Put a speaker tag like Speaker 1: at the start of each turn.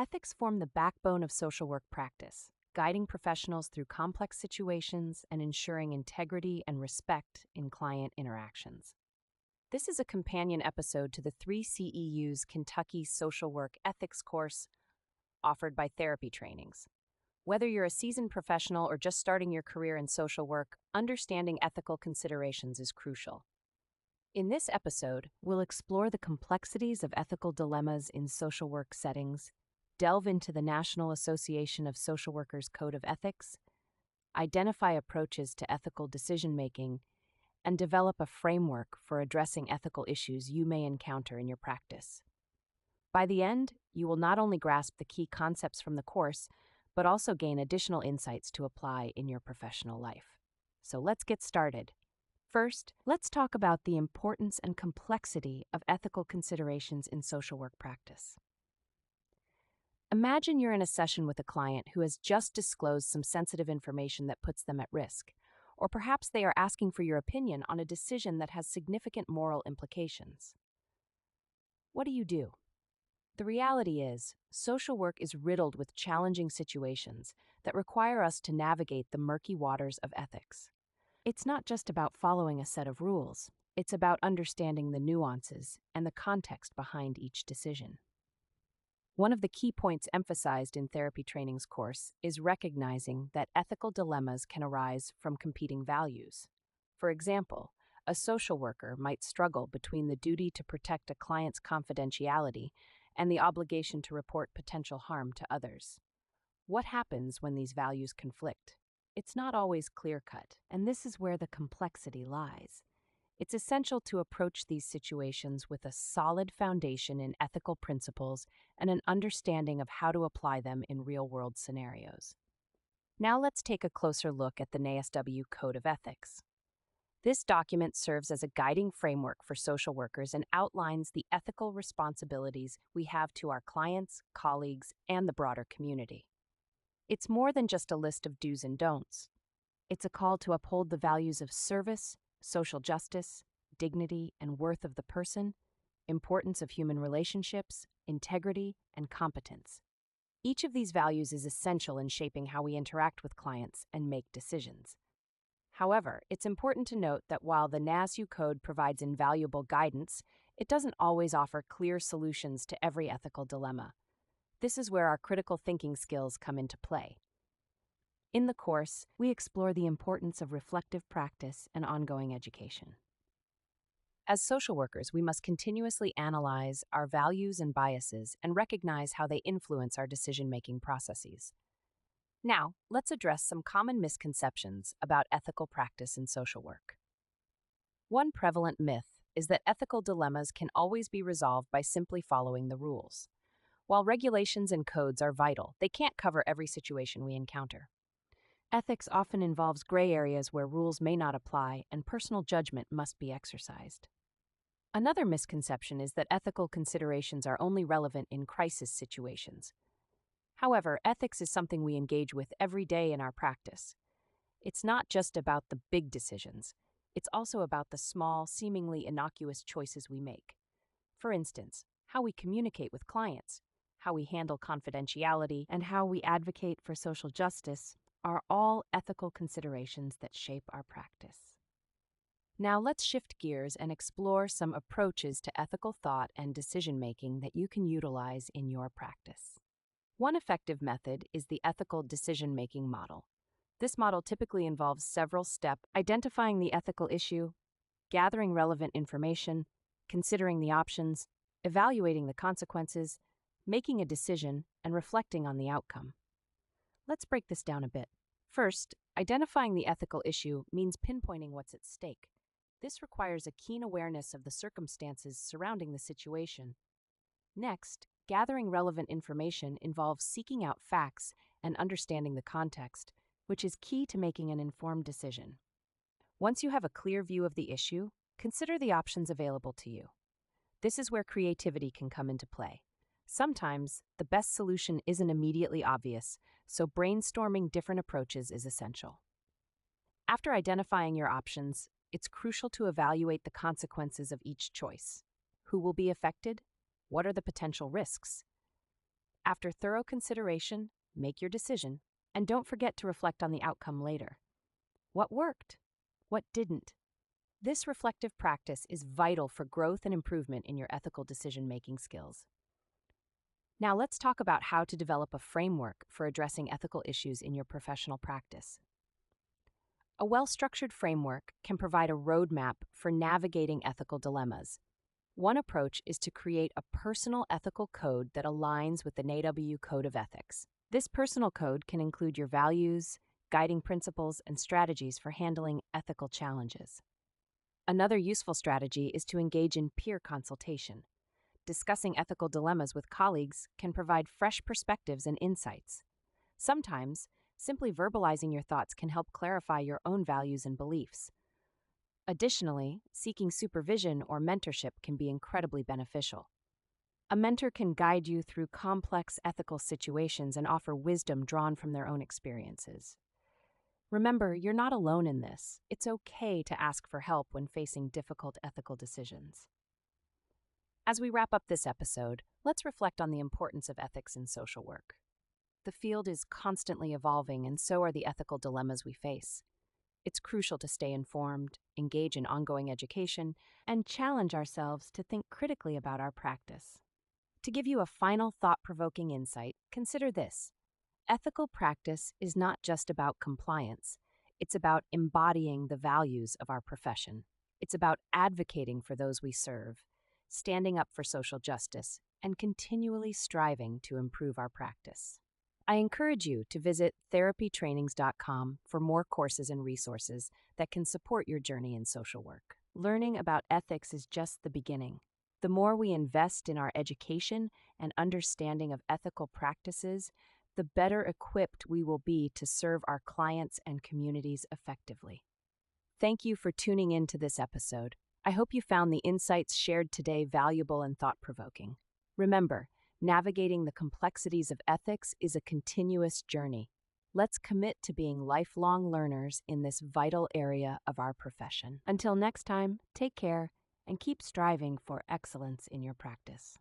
Speaker 1: Ethics form the backbone of social work practice, guiding professionals through complex situations and ensuring integrity and respect in client interactions. This is a companion episode to the 3CEU's Kentucky Social Work Ethics course offered by Therapy Trainings. Whether you're a seasoned professional or just starting your career in social work, understanding ethical considerations is crucial. In this episode, we'll explore the complexities of ethical dilemmas in social work settings, delve into the National Association of Social Workers Code of Ethics, identify approaches to ethical decision-making, and develop a framework for addressing ethical issues you may encounter in your practice. By the end, you will not only grasp the key concepts from the course, but also gain additional insights to apply in your professional life. So let's get started. First, let's talk about the importance and complexity of ethical considerations in social work practice. Imagine you're in a session with a client who has just disclosed some sensitive information that puts them at risk, or perhaps they are asking for your opinion on a decision that has significant moral implications. What do? The reality is, social work is riddled with challenging situations that require us to navigate the murky waters of ethics. It's not just about following a set of rules, it's about understanding the nuances and the context behind each decision. One of the key points emphasized in Therapy Trainings course is recognizing that ethical dilemmas can arise from competing values. For example, a social worker might struggle between the duty to protect a client's confidentiality and the obligation to report potential harm to others. What happens when these values conflict? It's not always clear-cut, and this is where the complexity lies. It's essential to approach these situations with a solid foundation in ethical principles and an understanding of how to apply them in real-world scenarios. Now let's take a closer look at the NASW Code of Ethics. This document serves as a guiding framework for social workers and outlines the ethical responsibilities we have to our clients, colleagues, and the broader community. It's more than just a list of do's and don'ts. It's a call to uphold the values of service, social justice, dignity and worth of the person, importance of human relationships, integrity, and competence. Each of these values is essential in shaping how we interact with clients and make decisions. However, it's important to note that while the NASW code provides invaluable guidance, it doesn't always offer clear solutions to every ethical dilemma. This is where our critical thinking skills come into play. In the course, we explore the importance of reflective practice and ongoing education. As social workers, we must continuously analyze our values and biases and recognize how they influence our decision-making processes. Now, let's address some common misconceptions about ethical practice in social work. One prevalent myth is that ethical dilemmas can always be resolved by simply following the rules. While regulations and codes are vital, they can't cover every situation we encounter. Ethics often involves gray areas where rules may not apply and personal judgment must be exercised. Another misconception is that ethical considerations are only relevant in crisis situations. However, ethics is something we engage with every day in our practice. It's not just about the big decisions. It's also about the small, seemingly innocuous choices we make. For instance, how we communicate with clients, how we handle confidentiality, and how we advocate for social justice are all ethical considerations that shape our practice. Now let's shift gears and explore some approaches to ethical thought and decision-making that you can utilize in your practice. One effective method is the ethical decision-making model. This model typically involves several steps: identifying the ethical issue, gathering relevant information, considering the options, evaluating the consequences, making a decision, and reflecting on the outcome. Let's break this down a bit. First, identifying the ethical issue means pinpointing what's at stake. This requires a keen awareness of the circumstances surrounding the situation. Next, gathering relevant information involves seeking out facts and understanding the context, which is key to making an informed decision. Once you have a clear view of the issue, consider the options available to you. This is where creativity can come into play. Sometimes, the best solution isn't immediately obvious, so brainstorming different approaches is essential. After identifying your options, it's crucial to evaluate the consequences of each choice. Who will be affected? What are the potential risks? After thorough consideration, make your decision, and don't forget to reflect on the outcome later. What worked? What didn't? This reflective practice is vital for growth and improvement in your ethical decision-making skills. Now let's talk about how to develop a framework for addressing ethical issues in your professional practice. A well-structured framework can provide a roadmap for navigating ethical dilemmas. One approach is to create a personal ethical code that aligns with the NASW Code of Ethics. This personal code can include your values, guiding principles, and strategies for handling ethical challenges. Another useful strategy is to engage in peer consultation. Discussing ethical dilemmas with colleagues can provide fresh perspectives and insights. Sometimes, simply verbalizing your thoughts can help clarify your own values and beliefs. Additionally, seeking supervision or mentorship can be incredibly beneficial. A mentor can guide you through complex ethical situations and offer wisdom drawn from their own experiences. Remember, you're not alone in this. It's okay to ask for help when facing difficult ethical decisions. As we wrap up this episode, let's reflect on the importance of ethics in social work. The field is constantly evolving, and so are the ethical dilemmas we face. It's crucial to stay informed, engage in ongoing education, and challenge ourselves to think critically about our practice. To give you a final thought-provoking insight, consider this. Ethical practice is not just about compliance. It's about embodying the values of our profession. It's about advocating for those we serve, standing up for social justice, and continually striving to improve our practice. I encourage you to visit therapytrainings.com for more courses and resources that can support your journey in social work. Learning about ethics is just the beginning. The more we invest in our education and understanding of ethical practices, the better equipped we will be to serve our clients and communities effectively. Thank you for tuning in to this episode. I hope you found the insights shared today valuable and thought-provoking. Remember, navigating the complexities of ethics is a continuous journey. Let's commit to being lifelong learners in this vital area of our profession. Until next time, take care and keep striving for excellence in your practice.